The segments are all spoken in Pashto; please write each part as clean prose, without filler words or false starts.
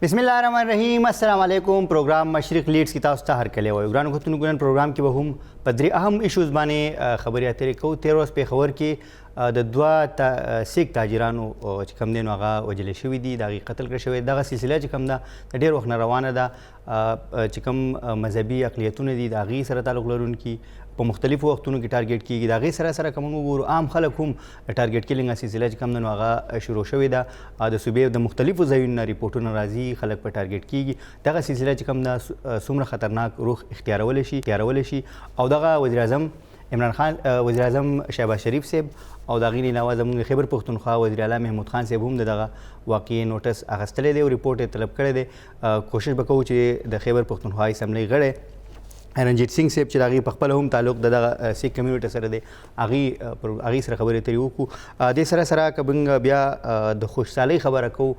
بسم الله الرحمن الرحیم. السلام علیکم. پروګرام مشرق لیډز کی تاسو ته هرکلی وایو. ګرانو ختونو ګران پروګرام کې به هم په درې اهم ایشوز باندې خبرې اترې کوو. 13 په خبر کې د دوه سیک تاجرانو چې کوم دي نو هغه وجل شوي دي، د هغې قتل کړی شوی. دغه سلسله چې کوم ده د ډېر وخت نه روانه ده. چې کوم مذهبي اقلیتونه دي د هغې سره تعلق لرونکي په مختلفو وختونو کې ټارګېټ کېږي. د هغې سره سره که موږ وګورو عام خلک هم ټارګېټ کیلینګ سلسله چې کوم ده نو هغه شروع شوې ده. د صوبې د مختلفو ځایونو نه ریپورټونه راځي، خلک په ټارګېټ کېږي. دغه سلسله چې کوم ده څومره خطرناک روح اختیارولی شي او دغه وزیر اعظم عمران خان، وزیر اعظم شهباز شریف صاحب او د هغې نه علاوه زموږ خیبر پښتونخوا وزیر اعلی محمود خان صاحب هم د دغه واقعي نوټس اخیستلی دی او ریپورټ یې طلب کړی دی. کوشش به کوو چې د خیبر پښتونخوا اسمبلۍ غړی رنجیت سنگھ صاحب چې د هغې په خپله هم تعلق د دغه سیک کمیونټي سره دی، هغې سره خبرې اترې وکړو. دې سره سره که موږ بیا د خوشحالۍ خبره کوو،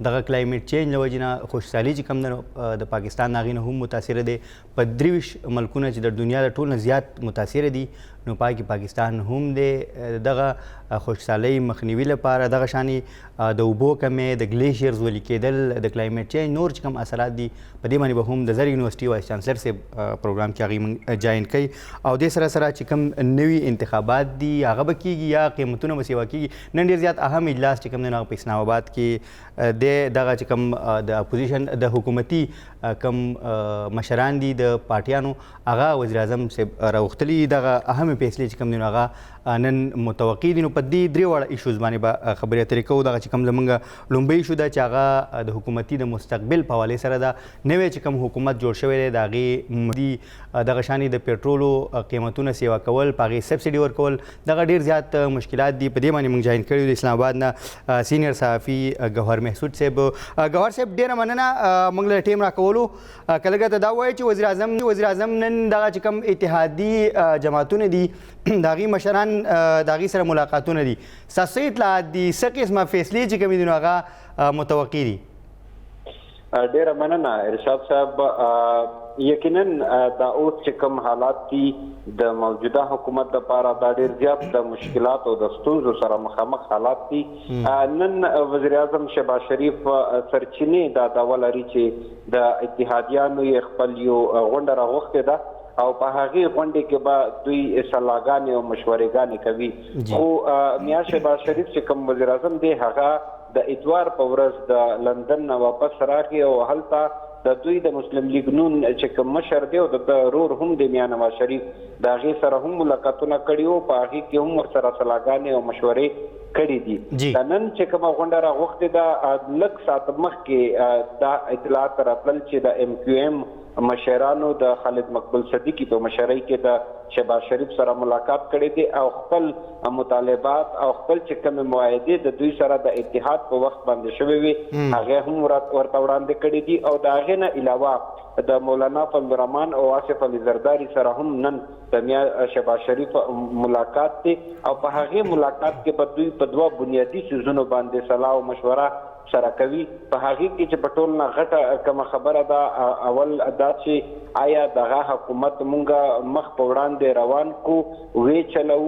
دغه کلایمیټ چینج له وجې نه خوشحالي چې کوم ده د پاکستان د هغې نه هم متاثره دی. په 23 ملکونه چې د دنیا د ټول نه زیات متاثره دي نو پای کې پاکستان هم دی. دغه خوشحالۍ مخنیوي لپاره دغه شانې د اوبو کمې، د ګلیشیرز ویلي کېدل، د کلایمیټ چینج نور چې کوم اثرات دي په دې باندې به هم د زر یونیورسټي وایس چانسلر صاحب پروګرام کې هغې موږ جاین کوي. او دې سره سره چې کوم نوي انتخابات دي هغه به کېږي یا قیمتونه به سیوا کېږي. نن ډېر زیات اهم اجلاس چې کوم دی نو هغه په اسلام آباد کې دی. دغه چې کوم د اپوزیشن د حکومتي کوم مشران دي د پارټیانو هغه وزیر اعظم صاحب راغوښتلي. دغه اهم فیصلې چې کوم دي نو هغه نن متوقع دي. نو په دې درې واړه ایشوز باندې به خبرې اترې کوو. دغه چې کوم زموږ لومبۍ ایشو ده چې هغه د حکومتي د مستقبل په حوالې سره ده. نوی چې کوم حکومت جوړ شوی دی د هغې دغه شانې د پیټرولو قیمتونه سیوا کول، په هغې سبسډي ورکول، دغه ډېر زیات مشکلات دي. په دې باندې موږ جاین کړي د اسلام آباد نه سینیئر صحافي ګوهر محسود صاحب. ګوهر صاحب ډېره مننه موږ له ټیم راکولو. که لږه ته دا ووایې چې وزیر اعظم نن دغه چې کوم اتحادي جماعتونه دي د هغې مشران د هغې سره ملاقاتونه دي، ستاسو اطلاعات دي څه قسمه فیصلې چې کومې دي نو هغه متوقع دي؟ ډیره مننه ارشاد صاحب. یقینا دا اوس چې کوم حالات دي د موجوده حکومت لپاره دا ډیر زیات د مشکلات او د ستونزو سره مخامخ حالات دي. نن وزیر اعظم شهباز شریف سرچینې دا دعوه لري چې د اتحادیانو یې خپل یو غونډه راغوښتې ده او په هغې غونډې کې به دوی اصلاحګانې او مشورېګانې کوي. خو میا شهباز شریف چې کوم وزیر اعظم دی هغه د اتوار په ورځ د لندن نه واپس راغی او هلته د دوی د مسلم لیگ نون چې کوم مشر دی او د رور هم د میا نواز شریف د هغې سره هم ملاقاتونه کړي وو. په هغې کې هم ورسره اصلاحګانې او مشورې کړي دي. د نن چې کومه غونډه راغوښتې ده لږ ساعت مخکې دا اطلاعات راتلل چې د ایم کیو ایم مشرانو د خالد مقبول صدیقي په مشرۍ کې د شهباز شریف سره ملاقات کړی دی او خپل مطالبات او خپل چې کومې معاهدې د دوی سره د اتحاد په وخت باندې شوې وي هغه هم ورته وړاندې کړي دي. او د هغې نه علاوه د مولانا فضل الرحمن او آصف علي زرداري سره هم نن د میا شهباز شریف ملاقات دی او په هغې ملاقات کې به دوی په دوه بنیادي څیزونو باندې صلاح او مشوره سره کوي. په هغې کې چې په ټول نه غټه کومه خبره ده اول دا چې آیا دغه حکومت مونږ مخ په وړاندې روان کو وی چلو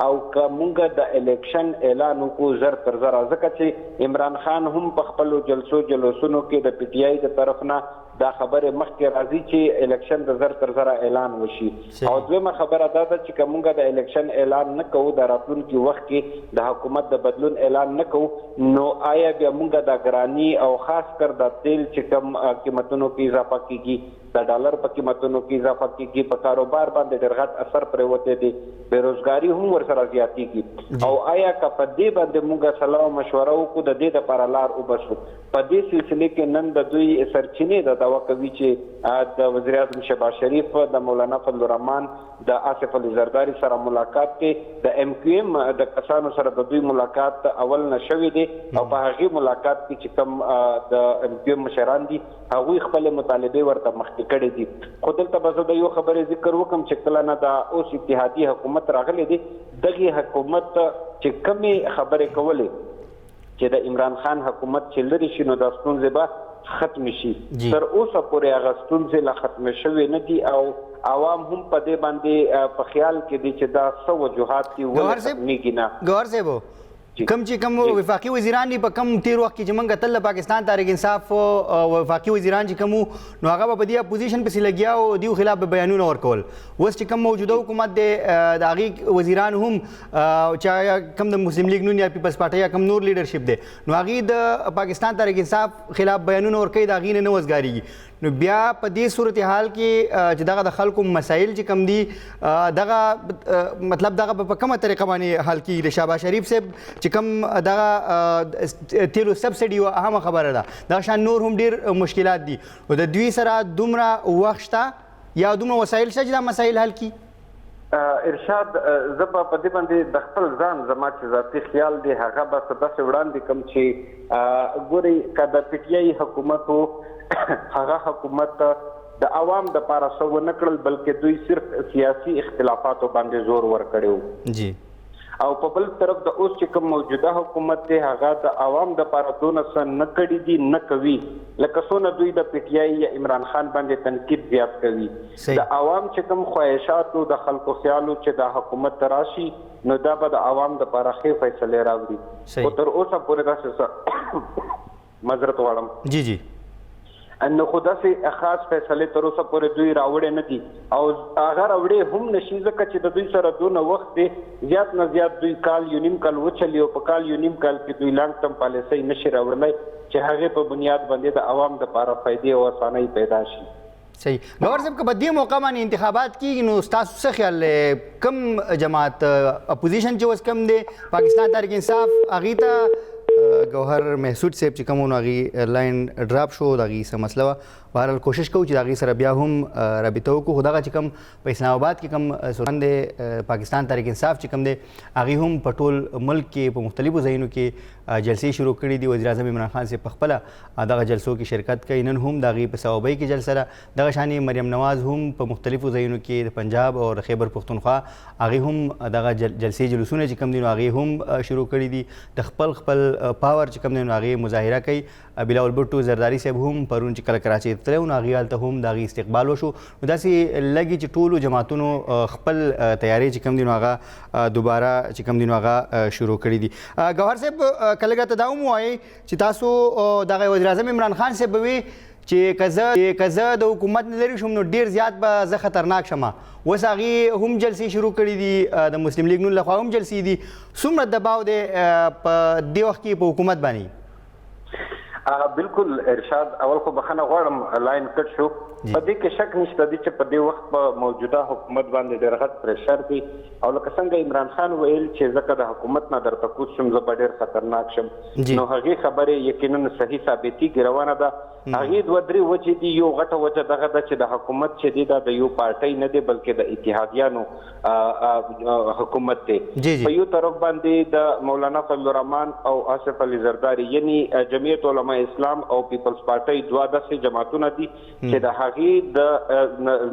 او که مونږ د الیکشن اعلان وکړو زر تر زره، ځکه چې عمران خان هم په خپلو جلسونو کې د پی ټی آی د طرف نه دا خبره مخکې راځي چې الیکشن د زر تر زره اعلان وشي. او دویمه خبره دا ده چې که مونږ د الیکشن اعلان نه کوو د راتلونکي وخت کې د حکومت د بدلون اعلان نه کوو نو آیا بیا مونږ د ګراني او خاص کر د تیل چې کوم قیمتونو کې اضافه کیږي، د ډالر په قیمتونو کې اضافه کیږي، په کاروبار باندې ډېر غټ اثر پرېوتی دی، بېروزګاري هم ورسره زیاتېږي. او آیا که په دې باندې مونږ صلاح او مشوره وکړو د دې دپاره لار وباسو؟ په دې سلسلې کې نن د دوی سرچینې د دعوه کوي چې د وزیر اعظم شهباز شریف د مولانا فضل الرحمن د آصف علي زرداري سره ملاقات کې د ایم کیو ایم د کسانو سره د دوی ملاقات اول نه شوی دی او په هغې ملاقات کې چې کوم د ایم کیو ایم مشران دي هغوی خپلې مطالبې ورته مخکې کړې دي. خو دلته به زه د یو خبرې ذکر وکړم چې کله نه دا اوس اتحادي حکومت راغلی دی دغې حکومت چې کومې خبرې کولې چې د عمران خان حکومت چې لرې شي نو دا ستونزې به ختم شي. تر اوسه پورې هغه ستونزې لا ختم شوې نه دي او عوام هم په دې باندې په خیال کې دي چې دا څه وجوهات دي ولې ختمېږي نه. ګوهر صاحب کم چې کم وفاقي وزیران دي په کم تیر وخت کې چې موږ تل پاکستان تحریک انصاف وفاقي وزیران چې کوم نو هغه په دې اپوزیشن پسې لګیا او دیو خلاف بیانونه ورکول. اوس چې کوم موجوده حکومت دی د هغې وزیران هم چې کوم د مسلم لیگ نون یا پیپلز پارټۍ یا کوم نور لیډرشپ دی نو هغې د پاکستان تحریک انصاف خلاف بیانونه ورکوي، د هغې نه وزګارېږي. نو بیا په دې صورتحال کې چې دغه د خلکو مسایل چې کم دي دغه مطلب دغه په کومه طریقه باندې حل کېږي. د شهباز شریف صاحب چې کوم دغه تیلو سبسډي یوه اهمه خبره ده، دغه شان نور هم ډېر مشکلات دي او د دوی سره دومره وخت شته یا دومره وسایل شته چې دا مسایل حل کړي. ارشاد زه به په دې باندې د خپل ځان زما چې ذاتي خیال دی هغه به څه داسې وړاندې کوم چې ګورئ که د پي ټي آی حکومت و هغه حکومت د عوام دپاره څه ونه کړل بلکې دوی صرف سیاسي اختلافاتو باندې زور ورکړی جی او په بل طرف د اوس چې کوم موجوده حکومت دی هغه د عوام دپاره دونه څه نه کړي دي نه کوي لکه څونه دوی د پي ټي آی یا عمران خان باندې تنقید زیات کوي. د عوام چې کوم خواهشاتو د خلکو خیالو چې د حکومت ته راشي نو دا به د عوام دپاره ښې فیصلې راوړي. خو تر اوسه پورې داسې معذرت غواړم جی جی نو خو داسې خاص فیصلې تر اوسه پورې دوی راوړې نه دي او هغه راوړې هم نشي ځکه چې د دوی سره دونه وخت دی زیات نه زیات دوی کال یو نیم کال وچلي او په کال یو نیم کال کې دوی لانګ ټرم پالیسۍ نشي راوړلی چې هغې په بنیاد باندې د عوام دپاره فایدې او اسانۍ پیدا شي. صحیح. گور صاحب که په دې موقع باندې انتخابات کېږي نو ستاسو څه خیال دی کوم جماعت اپوزیشن چې اوس کم دی پاکستان تحریک انصاف هغې ته ګوهر محسود صاحب چې کوم نو هغې لاین ډراپ شو د هغې څه مسله وه بهرحال کوشش کوو چې د هغې سره بیا هم رابطه وکړو خو دغه چې کوم په اسلام آباد کې کوم سلطان دی پاکستان تحریک انصاف چې کوم دی هغې هم په ټول ملک کې په مختلفو ځایونو کې جلسې شروع کړي دي. وزیر اعظم عمران خان صاحب په خپله دغه جلسو کې شرکت کوي. نن هم د هغې په صوابۍ کې جلسه ده. دغه شانې مریم نواز هم په مختلفو ځایونو کې د پنجاب او خیبر پښتونخوا هغې هم دغه جلسې جلوسونه چې کوم دي نو هغې هم شروع کړي دي. د خپل پاور چې کوم دی نو هغې مظاهره کوي. بلاول بټو زرداري صاحب هم پرون چې کله کراچۍ ته تللی و نو هغې هلته هم د هغې استقبال وشو. نو داسې لږې چې ټولو جماعتونو خپل تیاری چې کوم دي نو هغه دوباره چې کوم دي نو هغه شروع کړي دي. ګوهر صاحب که لږه ته دا هم ووایئ چې تاسو دغه وزیر اعظم عمران خان صاحب به وي چې که زه د حکومت نه لرې شم نو ډېر زیات به زه خطرناک شم. اوس هغې هم جلسې شروع کړي دي د مسلم لیگ نون لخوا هم جلسې دي. څومره دباو دی په دې وخت کې په حکومت باندې؟ بالکل ارشاد اول خو بخښنه غواړم لاین کټ شو. په دې کې شک نشته دی چې په دې وخت په موجوده حکومت باندې ډېر غټ پریشر دی او لکه څنګه عمران خان ویل چې ځکه د حکومت نه درته کوز شم زه به ډېر خطرناک شم نو هغې خبرې یقینا صحیح ثابتېږي روانه ده. هغې دوه درې وجې دي. یو غټه وجه دغه ده چې د حکومت چې دی دا د یو پارټۍ نه دی بلکې د اتحادیانو حکومت دی. په یو طرف باندې د مولانا فضل الرحمن او آصف علي زرداري یعنی جمعیت علماء اسلام او پیپلز پارټۍ دوه داسې جماعتونه دي چې د هغې د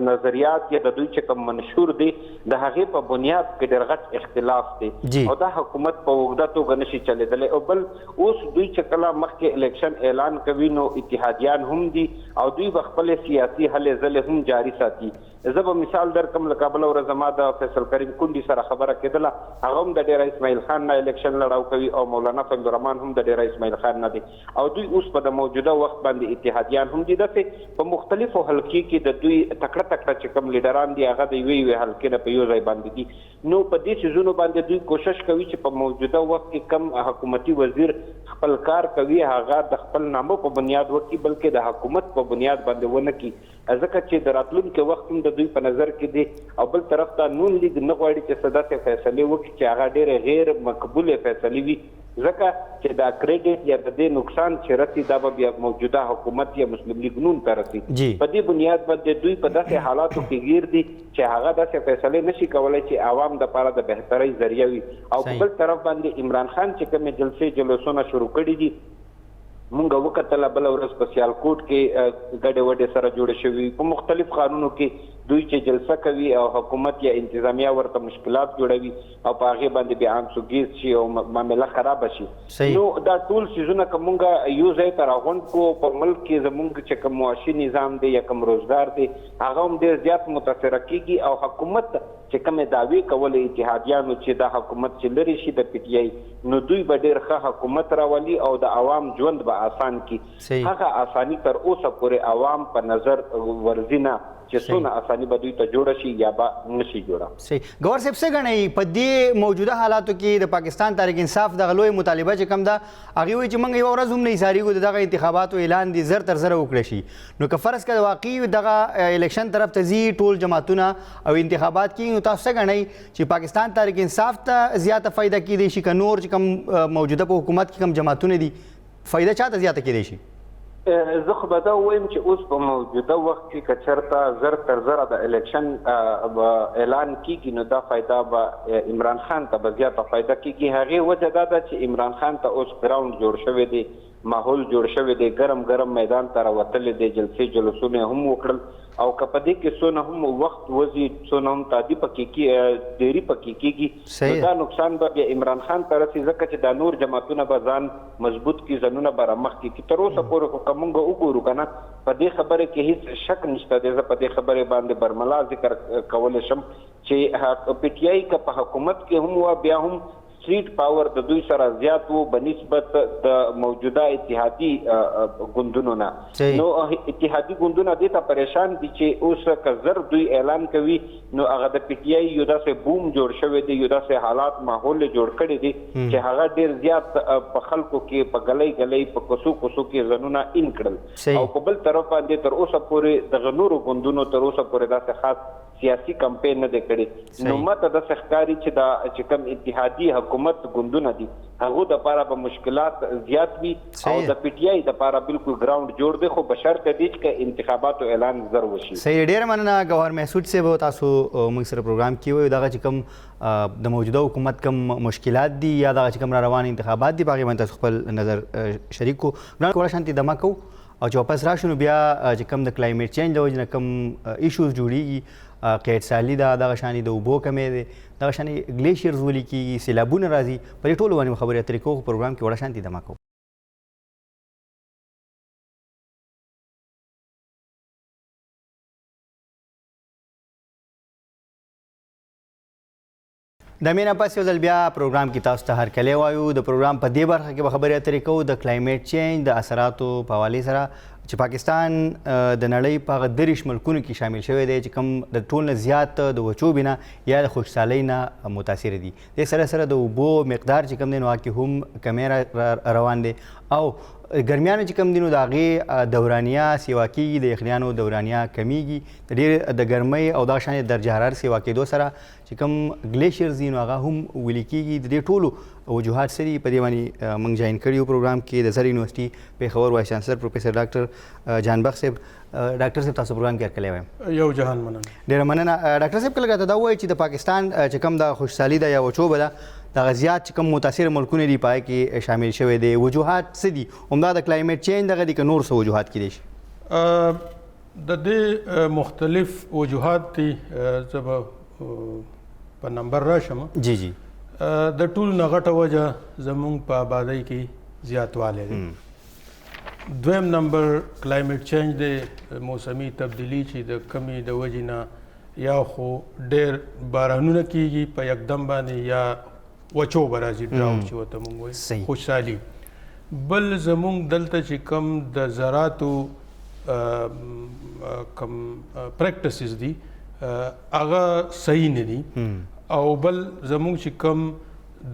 نظریات یا د دوی چې کوم منشور دی د هغې په بنیاد کې ډېر غټ اختلاف دی او دا حکومت په اوږده توګه نشي چلېدلی. او بل اوس دوی چې کله مخکې الیکشن اعلان کوي نو اتحادیان هم دي او دوی به خپلې سیاسي هلې ځلې هم جاري ساتي. زه به مثال درکړم له کابل ورځ زما د فیصل کریم کونډي سره خبره کېدله هغه هم د ډیره اسماعیل خان نه الیکشن لړاو کوي او مولانا فضل الرحمن هم د ډیره اسماعیل خان نه دی او دوی اوس په د موجوده وخت باندې اتحادیان هم دي. داسې په مختلفو حلقې کې د دوی تکړه تکړه چې کوم لیډران دي هغه د یوې حلقې نه په یو ځای باندې دي. نو په دې څیزونو باندې دوی کوشش کوي چې په موجوده وخت کې کم حکومتي وزیر خپل کار کوي هغه د خپل نامو په بنیاد وکړي بلکې د حکومت په بنیاد باندې ونه کړي ځکه چې د راتلونکي وخت هم د دوی په نظر کې دی او بل طرف ته نون لیگ نه غواړي چې څه داسې فیصلې وکړي چې هغه ډېرې غیر مقبولې فیصلې وي ځکه چې دا کریډټ یا د دې نقصان چې رسي دا به بیا موجوده حکومت یا مسلم لیگ نون ته رسي. په دې بنیاد باندې دوی په داسې حالاتو کې گیر دي چې هغه داسې فیصلې نشي کولی چې عوام دپاره د بهترۍ ذریعه وي. او په بل طرف باندې عمران خان چې کومې جلسې جلوسونه شروع کړي دي مونږ وکتله بله ورځ په سیالکوټ کې ګډې وډې سره جوړې شوي په مختلف ښارونو کې دوی چې جلسه کوي او حکومت یا انتظامیه ورته مشکلات جوړوي او په هغې باندې بیا انسوګیز شي او معامله خرابه شي. نو دا ټول څیزونه که مونږ یو ځای ته راغونډ کړو په ملک کې زمونږ چې کوم معاشي نظام دی یا کوم روزګار دی هغه هم ډېر زیات متاثره کېږي او حکومت چې کومې دعوې کولې اتحادیانو چې دا حکومت چې لرې شي د پی ټي آی نو دوی به ډېر ښه حکومت راولي او د عوام ژوند به آسان کړي. هغه آساني تر اوسه پورې عوام په نظر ورځي نه چې څونه آساني به دوی ته جوړه شي یا به نشي جوړه. صحیح. ګور صاحب څه ګڼئ په دې موجوده حالاتو کې د پاکستان تحریک انصاف دغه لویه مطالبه چې کوم ده هغې وایي چې موږ یوه ورځ هم نه ایساریږو د دغه انتخاباتو اعلان دې زر تر زره وکړی شي. نو که فرض کړه واقعي دغه الیکشن طرف ته ځي ټول جماعتونه او انتخابات کېږي نو تاسو څه ګڼئ چې پاکستان تحریک انصاف ته زیاته فایده کیدی شي که نور چې کوم موجوده په حکومت کې کوم جماعتونه دي فایده چاته زیاته کیدی شي؟ زه خو به دا ووایم چې اوس په موجوده وخت کې که چېرته زر تر زره د الیکشن اعلان کېږي نو دا فایده به عمران خان ته به زیاته فایده کېږي. هغې وجه دا ده چې عمران خان ته اوس ګراونډ جوړ شوی دی، ماحول جوړ شوی دی، ګرم میدان ته راوتلی دی، جلسې جلوسونه هم وکړل او که په دې کې څونه هم وخت وځي څونه هم تعدي پکې دیري پکې کېږي نو دا نقصان به بیا عمران خان ته رسي ځکه چې دا نور جماعتونه به ځان مضبوط کړي، ځانونه به رامخکې کړي. تر اوسه پورې خو که موږ وګورو که نه په دې خبرې کې هېڅ شک نشته دی. زه په دې خبرې باندې برملا ذکر کولی شم چې پی ټي آی که په حکومت کې هم وه بیا هم سټریټ پاور د دوی سره زیات و بنسبت د موجوده اتحادي ګوندونو نه. نو اتحادي ګوندونه دې ته پریشان دي چې اوس که زر دوی اعلان کوي نو هغه د پی ټي آی یو داسې بوم جوړ شوی دی، یو داسې حالات ماحول جوړ کړی دی چې هغه ډېر زیات په خلکو کې په ګلی په کوڅو کې ځانونه ان کړل او په بل طرف باندې تر اوسه پورې دغه نورو ګوندونو تر اوسه پورې داسې خاص سیاسي کمپین نه دی کړی. نو ماته داسې ښکاري چې دا چې کوم اتحادي حکومت ګوندونه دي هغو دپاره به مشکلات زیات وي او د پی ټي آی دپاره بالکل ګراونډ جوړ دی خو بشرطه دی چې انتخاباتو اعلان زر وشي. صحیح. ډېره مننه ګوهر محسود صاحب تاسو موږ سره پروګرام کې وایو دغه چې کوم د موجوده حکومت کوم مشکلات دي یا دغه چې کوم را روان انتخابات دي په هغې باندې تاسو خپل نظر شریک کړو. ګرانو کولی شانتې دمه کوو او چې واپس راشو نو بیا چې کوم د کلایمیټ چینج د وجې نه کوم ایشوز جوړیږي قید سالي ده، دغه شانې د اوبو کمی دی، دغه شانې ګلیشیرز ولي کېږي، سیلابونه راځي، په دې ټولو باندې خبرې اترې کوو. پروګرام کې وړه شانتې دمه کوو. د مې نه پس یو ځل بیا پروګرام کې تاسو ته هرکلی وایو. د پروګرام په دې برخه کې به خبرې اترې کوو د کلایمیټ چینج د اثراتو په حوالې سره چې پاکستان د نړۍ په هغه 30 ملکونو کې شامل شوی دی چې کوم د ټول نه زیات د وچوبې نه یا د خشکسالۍ نه متاثره دي. دې سره سره د اوبو مقدار چې کوم دی نو هغه کې هم کمی روان دی او ګرمیانو چې کوم دي نو د هغې دورانیه سیوا کېږي، د یخنیانو دورانیه کمیږي، د ډېر د ګرمۍ او دغه شانې درجه حرارت سیوا کېدو سره چې کوم ګلیشیرز دي نو هغه هم ویلي کېږي. د دې ټولو وجوهات څه دي په دې باندې موږ جاین کړي یو پروګرام کې د زر یونیورسټي پېښور وایس چانسلر پروفیسر ډاکټر جانبخش صاحب. ډاکټر صاحب تاسو پروګرام کې هرکلی وایم. یو جهان مننه. ډېره مننه. ډاکټر صاحب کله راته دا ووایي چې د پاکستان چې کوم د خوشحالي ده یا وچوبه ده دغه زیات چې کوم متاثره ملکونه دي په هغې کې شامل شوی دی، وجوهات څه دي؟ همدا د کلایمیټ چینج دغه دي که نور څه وجوهات کیدی شي؟ د دې مختلف وجوهات دي. زه به په نمبر راشم. جی جی. د ټول نه غټه وجه زمونږ په آبادۍ کې زیاتوالی دی. دویم نمبر کلایمیټ چینج دی، موسمي تبدیلي چې د کمی د وجې نه یا خو ډېر بارانونه کېږي په یکدم باندې یا وچوبه راځي، ډراوټ چې ورته موږ وایو، خوشحالي. بل زمونږ دلته چې کوم د زراعتو کوم پریکټسز دي هغه صحیح نه دي او بل زمونږ چې کوم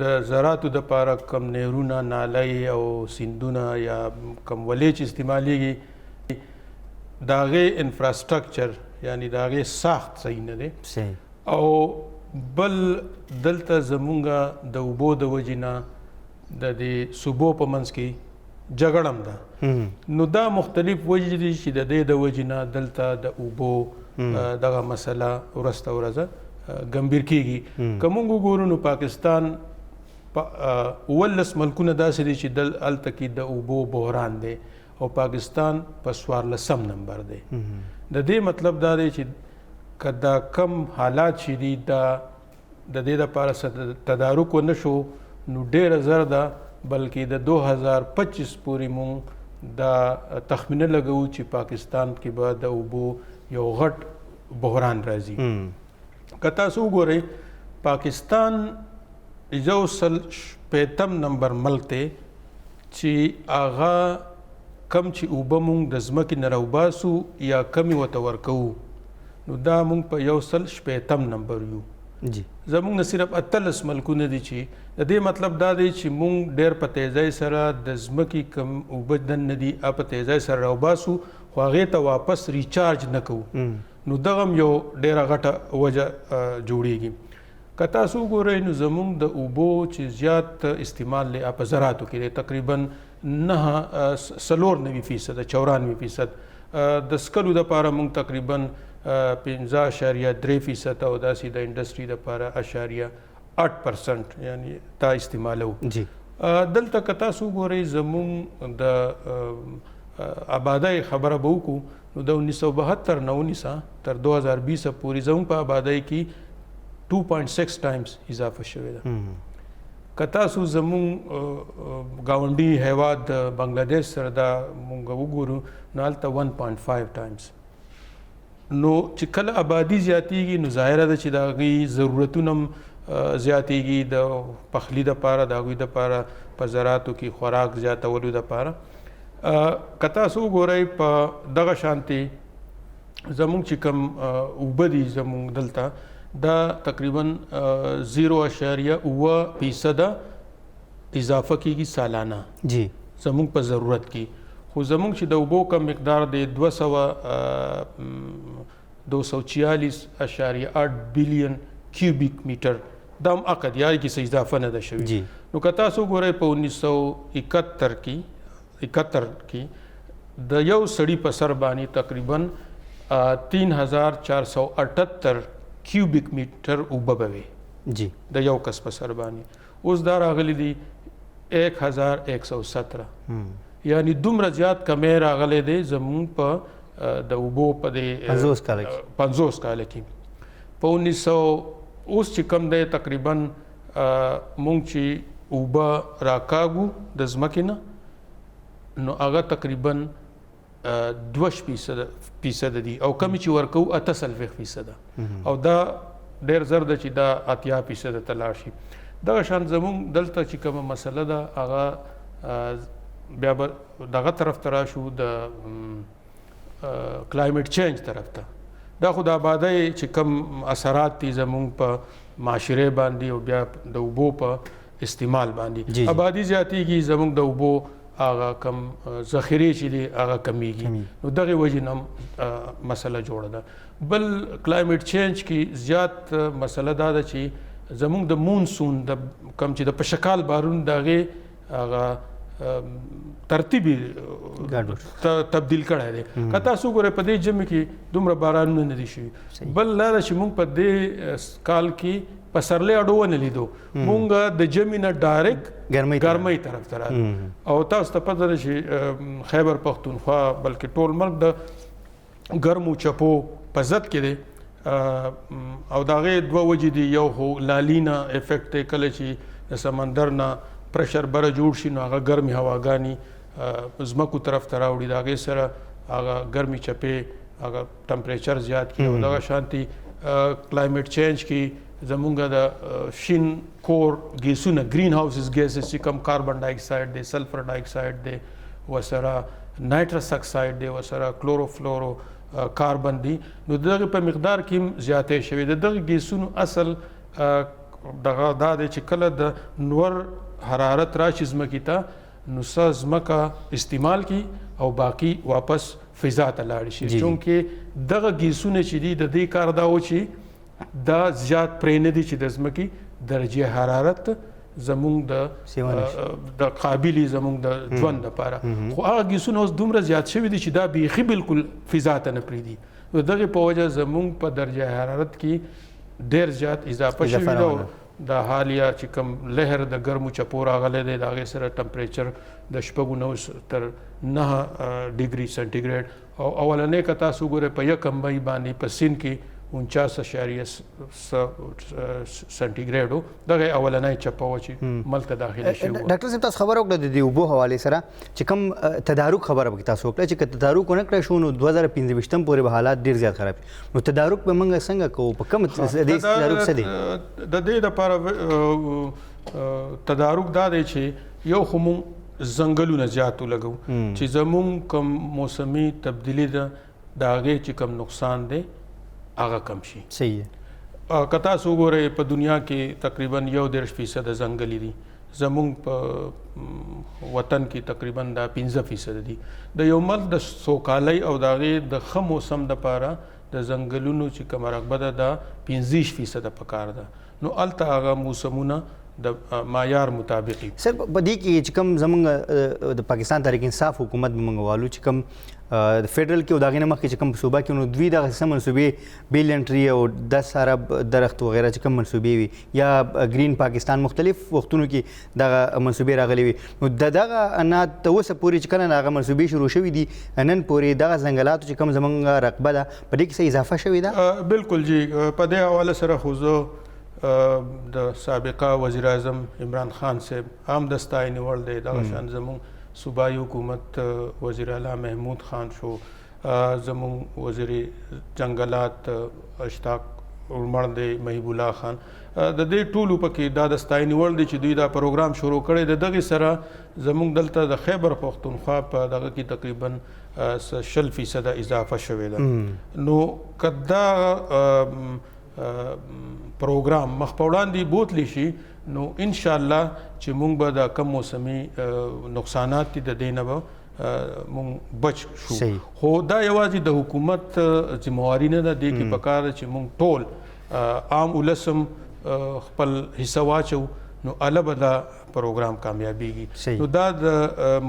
د زراعتو دپاره کم نهرونه، نالۍ او سیندونه یا کم ولی چې استعمالیږي د هغې انفراسټرکچر یعنی د هغې ساخت صحیح نه دی او بل دلته زمونږ د اوبو د وجې نه د دې صوبو په منځ کې جګړه هم ده. نو دا مختلف وجې دي چې د دې د وجې نه دلته د اوبو دغه مسله ورځ ته ورځه ګمبیر کېږي. که موږ وګورو نو پاکستان 19 ملکونه داسې دي چې هلته کې د اوبو بحران دی او پاکستان په 14 نمبر دی. د دې مطلب دا دی چې که دا کم حالات چې دي دا د دې دپاره تدارک ونه شو نو ډېره زر ده بلکې د 2025 پورې مونږ دا تخمینه لګوو چې پاکستان کې به د اوبو یو غټ بحران راځي. که تاسو وګورئ پاکستان 150 نمبر ملک دی چې هغه کم چې اوبه مونږ د ځمکې نه راوباسو یا کمې ورته ورکوو نو دا مونږ په 150 نمبر یو. جی زمونږ نه صرف 18 ملکونه دي چې د دې مطلب دا دی چې مونږ ډېر په تیزۍ سره د ځمکې کم اوبه دننه دي په تیزۍ سره راوباسو خو هغې ته واپس ریچارج نه کوو نو دغه هم یو ډېره غټه وجه جوړیږي. که تاسو وګورئ نو زمونږ د اوبو چې زیات استعمال دی په زراعتو کې دی تقریبا 94% 94%. د سکلو دپاره مونږ تقریبا 5.3% او داسې د انډسټري دپاره 0.8% یعنی دا استعمالو. جی دلته که تاسو وګورئ زمونږ د آبادۍ خبره به وکړو نو د 1972 نه ونیسه تر 2020 پورې زمونږ په آبادۍ کې 2.6 ټایمز اضافه شوې ده. که تاسو زمونږ ګاونډي هیواد د بنګلادیش سره دا مونږ وګورو نو هلته 1.5 ټایمز. نو چې کله آبادي زیاتیږي نو ظاهره ده چې د هغوی ضرورتونه هم زیاتیږي د پخلي دپاره د هغوی دپاره په زراعتو کې خوراک زیاتولو دپاره. که تاسو وګورئ په دغه شانتې زمونږ چې کوم اوبه دي زمونږ دلته دا تقریبا 0.9% اضافه کیږي سالانه جی زمونږ په ضرورت کې. خو زمونږ چې د اوبو کم مقدار دی 246.8 بلین کیوبیک میټر دا هم عقد یا کې څه اضافه نه ده شوې. نو که تاسو وګورئ په 1971 کې د یو سړي په سر باندې تقریبا 3478 کیوبیک میټر اوبه به وي جی د یو کس په سر باندې. اوس دا راغلی دی 1117 یعنی دومره زیات کمی راغلی دی زمونږ په د اوبو په دې 50 کاله کې. په 1900 اوس چې کم دی تقریبا مونږ چې اوبه راکاږو د ځمکې نه نو هغه تقریبا 2% دي او کمی چې ورکو 80% او دا ډېر زر ده چې دا 80% ته لاړ شي. دغه شان زمونږ دلته چې کومه مسله ده هغه بیا به دغه طرف ته راشو د کلایمیټ چینج طرف ته. دا خو د آبادۍ چې کم اثرات دي زمونږ په معاشرې باندې او بیا د اوبو په استعمال باندې. آبادي زیاتیږي زمونږ د اوبو هغه کم ذخیرې چې دي هغه کمیږي نو دغه وجې نه مسله جوړه ده. بل کلایمیټ چینج کې زیات مسله دا ده چې زمونږ د مونسون د کم چې د پشکال بارون د هغې هغه ترتیب تبدیل کړی دی. که تاسو وګورئ په دې ژمي کې دومره بارانونه نه دي شوي. بل دا ده چې مونږ په دې کال کې پسرلی اډو ونه لیدو مونږ د ژمي نه ډایرکټ ګرمۍ طرف ته راغلو او تاسو ته پته ده چې خیبر پښتونخوا بلکې ټول ملک د ګرمو چپو په ضد کې دی او د هغې دوه وجې دي. یو خو لالینا افیکټ دی کله چې د سمندر نه پرشر بره جوړ شي نو هغه ګرمې هواګانې ځمکو طرف ته راوړي د هغې سره هغه ګرمې چپې هغه ټمپریچر زیات کړي او دغه شانتي کلایمیټ چینج کې زمونږ د شین کور ګیسونه ګرین هاوسز ګیسز چې کوم کاربن ډای اکساید دی سلفر ډای اکساید دی ورسره نایټرس اکساید دی ورسره کلوروفلورو کاربن دی نو دغه په مقدار کې زیاتې شوې. د دغه ګیسونو اصل دغه دا دی چې کله د نور حرارت راشي ځمکې ته نو څه ځمکه استعمال کی او باقي واپس فضا ته لاړ شي. چونکې دغه ګیسونه چې دي د دې کار دا و چې دا زیات پرې نه دي چې د ځمکې درجه حرارت زمونږ د قابلي زمونږ د ژوند لپاره. خو هغه ګیسونه اوس دومره زیات شوي دي چې دا بیخي بالکل فضا ته نه پرېږدي. د دغې په وجه زمونږ په درجه حرارت کې ډېر زیات اضافه شوي ده. د حالیه چې کوم لهر د ګرمو چپو راغلی دی د هغې سره ټمپریچر د 9 تر 9 ډګري سنټیګریډ او اولنۍ که تاسو وګورئ په 1 مۍ باندې په سیند کې سنټیګریډ و دغه اولنۍ چپه وه چې ملک ته داخله شوې وه. ډاکټر صاحب تاسو خبره وکړه د دې اوبو حوالې سره چې کوم تدارک خبره پکې تاسو وکړه چې که تدارک ونه کړی شو نو 2015 پورې به حالات ډېر زیات خراب شي. نو تدارک به موږ څنګه کوو؟ په کوم تدارک څه دی؟ د دې دپاره تدارک دا دی چې یو خو مونږ ځنګلونه زیات ولګو چې زمونږ کوم موسمي تبدیلي ده د هغې چې کوم نقصان دی هغه کم شي. صحیح دی. که تاسو وګورئ په دنیا کې تقریبا 1.5% ځنګلي دي، زمونږ په وطن کې تقریبا دا 15% دي. د یو ملک د سوکالۍ او د هغې د ښه موسم دپاره د ځنګلونو چې کومه رقبه ده دا 15% پکار ده. نو هلته هغه موسمونه د معیار مطابق. سر په دې کې چې کوم زمونږ د پاکستان تحریک انصاف حکومت به موږ والو چې کوم د فیډرل کې او د هغې نه مخکې چې کوم صوبه کې نو دوی دغه څه منصوبې بیلین ټري او 10 ارب درخت وغیره چې کوم منصوبې وي یا ګرین پاکستان مختلف وختونو کې دغه منصوبې راغلي وي، نو دغه نه تر اوسه پورې چې کله هغه منصوبې شروع شوي دي نن پورې دغه ځنګلاتو چې کوم زمونږ رقبه ده په دې کې څه اضافه شوې ده؟ بالکل جی. په دې حواله سره خو زه د سابقه وزیر اعظم عمران خان صاحب هم د ستاینې وړ دی. دغه شان زمونږ صوبائی حکومت وزیر اعلیٰ محمود خان شو، زمونږ وزیر جنگلات اشتاق عمر دی محیب الله خان، د دې ټولو پکې دا د ستاینې وړ دی چې دوی دا پروګرام شروع کړی د دغې سره زمونږ دلته د خیبر پښتونخوا په دغه کې تقریبا 20% اضافه شوې ده. نو که دا پروګرام مخ په وړاندې بوتلی شي نو ان شاء الله چې مونږ به دا کم موسمي نقصانات دي د دې نه به مونږ بچ شو. خو دا یوازې د حکومت ذمہواري نه ده، دې کې پکار ده چې مونږ ټول عام ولس هم خپل حصه واچو نو اله به دا پروګرام کامیابیږي. نو دا د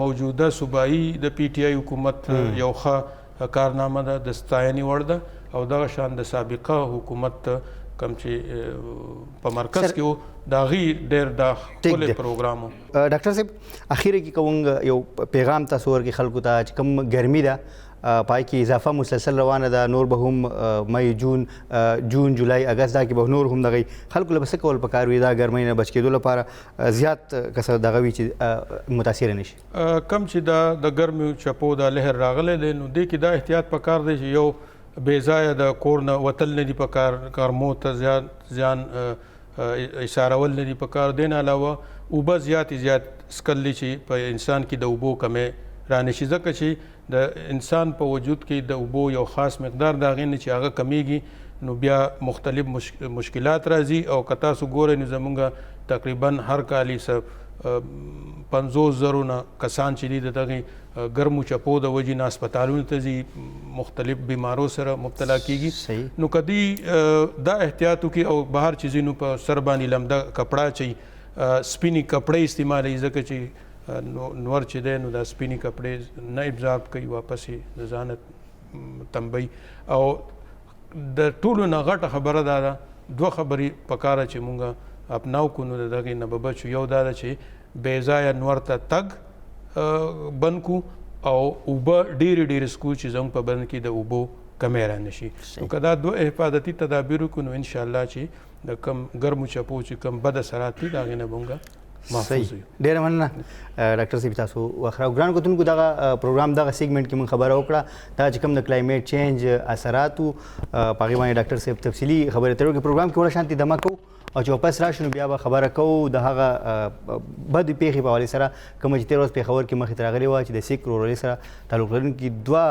موجوده صوبایي د پی ټی آی حکومت یو ښه کارنامه ده، د ستاینې وړ ده او دغه شان د سابقه حکومت کم چې په مرکز کې و د هغې ډېر دا ښکلی پروګرام و. ډاکټر صاحب اخیره کې که مونږ یو پیغام تاسو ورکړي خلکو ته چې کوم ګرمي ده پای کې اضافه مسلسل روانه ده، نور به هم مئی جون جولای اګست دا کې به نور هم دغه خلکو له به څه کول پکار وي دا ګرمۍ نه بچ کېدو لپاره زیات کسه دغه وي چې متاثره نه شي؟ کم چې دا د ګرمو چپو دا لهر راغلی دی نو دې کې دا احتیاط پکار دی چې یو بې ځایه د کور نه وتل نه دي پکار، ګرمو ته زیان اشارول نه دي پکار. دې نه علاوه اوبه زیاتې زیات څښل چې په انسان کې د اوبو کمی رانشي، ځکه چې د انسان په وجود کې د اوبو یو خاص مقدار د هغې نه چې هغه کمیږي نو بیا مختلف مشکلات راځي. او که تاسو ګورئ نو زمونږ تقریبا هر کال 50,000 نه کسان چې دي د دغې ګرمو چپو د وجې نه هسپتالونو ته ځي، مختلف بیمارو سره مبتلا کیږي. نو کدی دا احتیاط وکړي او بهر چې ځي نو په سر باندې لمده کپړه اچوي، سپینې کپړې استعمالوي، ځکه چې نور چې دی نو دا سپینې کپړې نه ابزاب کوي، واپس یې د ځانه تنبی. او د ټولو نه غټه خبره دا ده، دوه خبرې پکاره چې مونږ اپناو کو نو د دغې نه به بچو. یو دا ده چې بې ځایه نور ته تګ بند کو او اوبه ډېرې ډېرې څښو چې زموږ په بدن کې د اوبو کمی رانشي. نو که دا دوه حفاظتي تدابیر وکړو نو انشاءالله چې د کم ګرمو چپو چې کم بد اثرات دي د هغې نه به مونږ محفوظ یو. ډېره مننه ډاکټر صاحب تاسو وخت راکړو. ګرانو کتونکو دغه پروګرام دغه سیګمنټ کې مونږ خبره وکړه دا چې کوم د کلایمیټ چینج اثراتو په هغې باندې ډاکټر صاحب تفصیلي خبرې اترې وکړې. پروګرام کې وړه شانتې دمه کوو او چې واپس راشو نو بیا به خبره کوو د هغه بدې پیښې په حوالې سره کومه چې تېره ورځ پېښور کې مخې ته راغلې وه چې د سیک ورورولۍ سره تعلق لرونکي دوه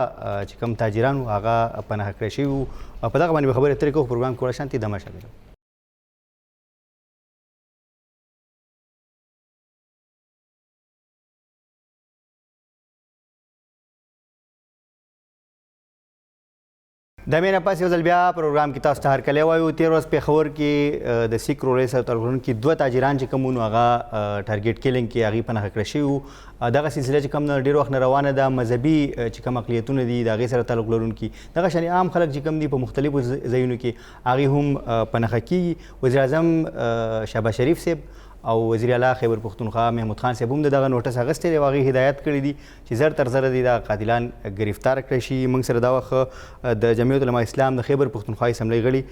چې کوم تاجران وو هغه پناه کړی شوي وو او په دغه باندې به خبرې اترې کوو. پروګرام کې وړه شانتې دمه شامل د مې نه پس یو ځل بیا پروګرام کې تاسو ته هرکلی وایو. تېره ورځ پېښور کې د سیک ورورۍ سره تعلق لرونکي دوه تاجران چې کوم وو نو هغه ټارګېټ کیلنګ کې هغې پناه کړی شوي وو. دغه سلسله چې کوم ډېر وخت نه روانه ده، مذهبي چې کوم اقلیتونه دي د هغې سره تعلق لرونکي دغه شانې عام خلک چې کوم دي په مختلفو ځایونو کې هغې هم پناه کېږي. وزیر اعظم شهباز شریف صاحب او وزیر اعلی خیبر پختونخوا محمود خان صاحب هم دغه نوټس اخیستی دی او هغې هدایت کړی دي چې زر تر زره دي دغه قاتلان ګرفتار کړی شي. موږ سره دا وخت د جمعیت علماء اسلام د خیبر پختونخوا اسمبلی غړي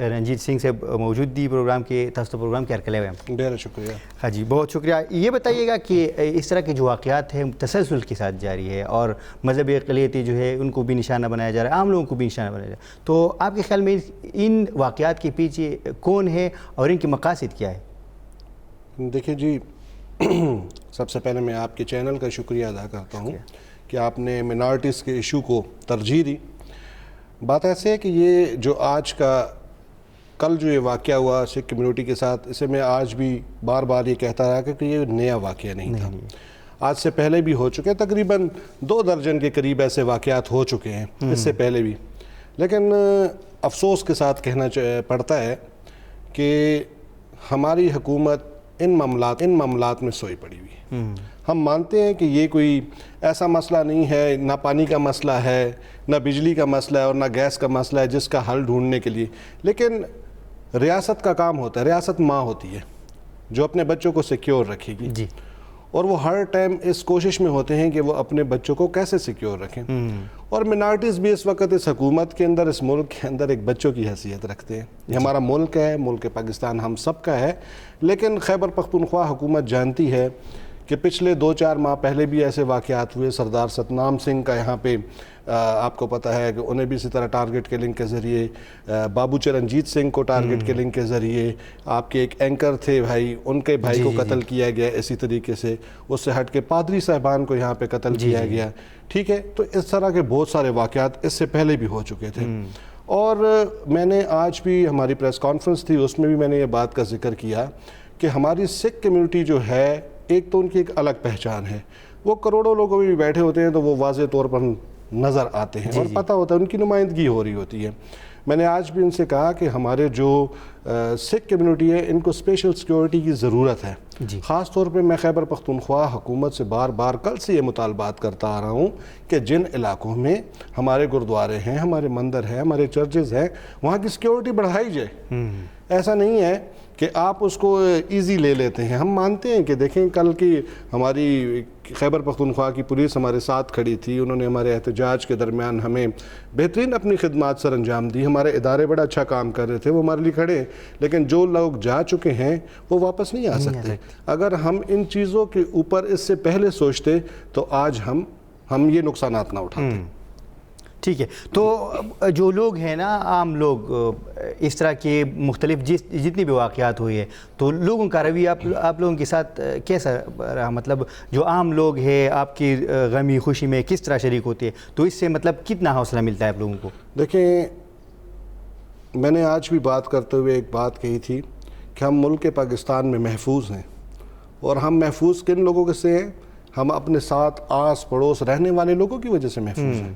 رنجیت سنگھ صاحب موجود دی پروگرام کے. تاسو ته پروگرام کې هرکلی وایم. ډېره شکریہ. ہاں جی بہت شکریہ. یہ بتائیے گا کہ اس طرح کے جو واقعات ہیں تسلسل کے ساتھ جاری ہے اور مذہبی اقلیتی جو ہے ان کو بھی نشانہ بنایا جا رہا ہے, عام لوگوں کو بھی نشانہ بنایا جا رہا ہے, تو آپ کے خیال میں ان واقعات کے پیچھے کون ہے اور ان کے مقاصد کیا ہے؟ دیکھیں جی, سب سے پہلے میں آپ کے چینل کا شکریہ ادا کرتا ہوں کہ آپ نے منارٹیز کے ایشو کو ترجیح دی. بات ایسے ہے کہ یہ جو آج کا کل جو یہ واقعہ ہوا سکھ کمیونٹی کے ساتھ, اسے میں آج بھی بار بار یہ کہتا رہا کہ یہ نیا واقعہ نہیں تھا. آج سے پہلے بھی ہو چکے, تقریباً 2 درجن کے قریب ایسے واقعات ہو چکے ہیں اس سے پہلے بھی. لیکن افسوس کے ساتھ کہنا پڑتا ہے کہ ہماری حکومت ان معاملات میں سوئی پڑی ہوئی ہے. ہم مانتے ہیں کہ یہ کوئی ایسا مسئلہ نہیں ہے, نہ پانی کا مسئلہ ہے, نہ بجلی کا مسئلہ ہے اور نہ گیس کا مسئلہ ہے جس کا حل ڈھونڈنے کے لیے. لیکن ریاست کا کام ہوتا ہے, ریاست ماں ہوتی ہے جو اپنے بچوں کو سیکیور رکھے گی جی, اور وہ ہر ٹائم اس کوشش میں ہوتے ہیں کہ وہ اپنے بچوں کو کیسے سیکیور رکھیں. اور منارٹیز بھی اس وقت اس حکومت کے اندر, اس ملک کے اندر ایک بچوں کی حیثیت رکھتے ہیں. یہ ہمارا ملک ہے, ملک پاکستان ہم سب کا ہے. لیکن خیبر پختونخوا حکومت جانتی ہے کہ پچھلے 2-4 ماہ پہلے بھی ایسے واقعات ہوئے. سردار ستنام سنگھ کا یہاں پہ آپ کو پتہ ہے کہ انہیں بھی اسی طرح ٹارگٹ کلنگ کے ذریعے, بابو چرنجیت سنگھ کو ٹارگٹ کلنگ کے ذریعے, آپ کے ایک اینکر تھے بھائی, ان کے بھائی کو قتل کیا گیا اسی طریقے سے. اس سے ہٹ کے پادری صاحبان کو یہاں پہ قتل کیا گیا. ٹھیک ہے, تو اس طرح کے بہت سارے واقعات اس سے پہلے بھی ہو چکے تھے. اور میں نے آج بھی ہماری پریس کانفرنس تھی, اس میں بھی میں نے یہ بات کا ذکر کیا کہ ہماری سکھ کمیونٹی جو ہے, ایک تو ان کی ایک الگ پہچان ہے. وہ کروڑوں لوگوں میں بھی بیٹھے ہوتے ہیں تو وہ واضح طور پر نظر آتے ہیں اور پتہ ہوتا ہے ان کی نمائندگی ہو رہی ہوتی ہے. میں نے آج بھی ان سے کہا کہ ہمارے جو سکھ کمیونٹی ہے ان کو اسپیشل سیکیورٹی کی ضرورت ہے. خاص طور پہ میں خیبر پختونخوا حکومت سے بار بار کل سے یہ مطالبات کرتا آ رہا ہوں کہ جن علاقوں میں ہمارے گردوارے ہیں, ہمارے مندر ہیں, ہمارے چرچز ہیں, وہاں کی سیکیورٹی بڑھائی جائے. ایسا نہیں ہے کہ آپ اس کو ایزی لے لیتے ہیں. ہم مانتے ہیں کہ دیکھیں کل کی ہماری خیبر پختونخوا کی پولیس ہمارے ساتھ کھڑی تھی, انہوں نے ہمارے احتجاج کے درمیان ہمیں بہترین اپنی خدمات سر انجام دی. ہمارے ادارے بڑا اچھا کام کر رہے تھے, وہ ہمارے لیے کھڑے ہیں. لیکن جو لوگ جا چکے ہیں وہ واپس نہیں آ سکتے. اگر ہم ان چیزوں کے اوپر اس سے پہلے سوچتے تو آج ہم یہ نقصانات نہ اٹھاتے. ٹھیک ہے, تو جو لوگ ہیں نا, عام لوگ, اس طرح کے مختلف جتنی بھی واقعات ہوئی ہے, تو لوگوں کا رویہ آپ لوگوں کے ساتھ کیسا رہا؟ مطلب جو عام لوگ ہیں آپ کی غمی خوشی میں کس طرح شریک ہوتے ہیں, تو اس سے مطلب کتنا حوصلہ ملتا ہے آپ لوگوں کو؟ دیکھیں, میں نے آج بھی بات کرتے ہوئے ایک بات کہی تھی کہ ہم ملک پاکستان میں محفوظ ہیں. اور ہم محفوظ کن لوگوں سے ہیں؟ ہم اپنے ساتھ آس پڑوس رہنے والے لوگوں کی وجہ سے محفوظ ہیں.